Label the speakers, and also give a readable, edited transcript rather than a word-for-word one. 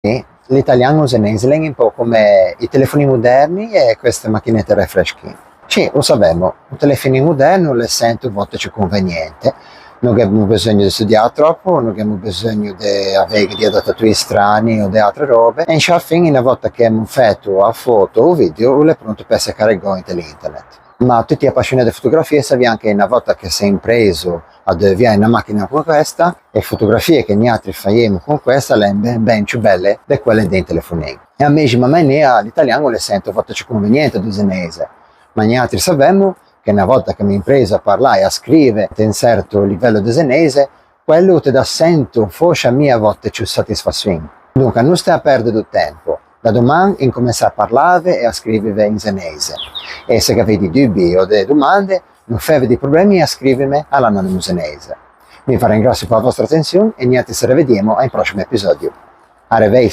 Speaker 1: Sì, l'italiano usenese è un po' come i telefoni moderni e queste macchinette refresh. Sì, lo sappiamo, un telefono moderno le sento a volte più conveniente, non abbiamo bisogno di studiare troppo, non abbiamo bisogno di avere di adattatori strani o di altre robe, e alla fine una volta che abbiamo fatto a foto o video, è pronto per essere caricato internet. Ma tutti appassionati di fotografia sappiamo che una volta che sei impreso ad avviare una macchina come questa, le fotografie che noi altri facciamo con questa sono ben più belle di quelle dei telefonini. E a mesma maniera l'italiano le sento a volte più conveniente dell'usenese, ma noi altri sappiamo che una volta che mi impreso a parlare e a scrivere a un certo livello di usenese, quello ti dà sento forse a mia volte più soddisfazione. Dunque non stai a perdere tempo. Da domani incominciare a parlare e a scrivere in usenese. E se avete dubbi o delle domande, non fate problemi a scrivermi all'anonimo usenese. Vi ringrazio per la vostra attenzione e niente, ci rivediamo al prossimo episodio. Arrivederci.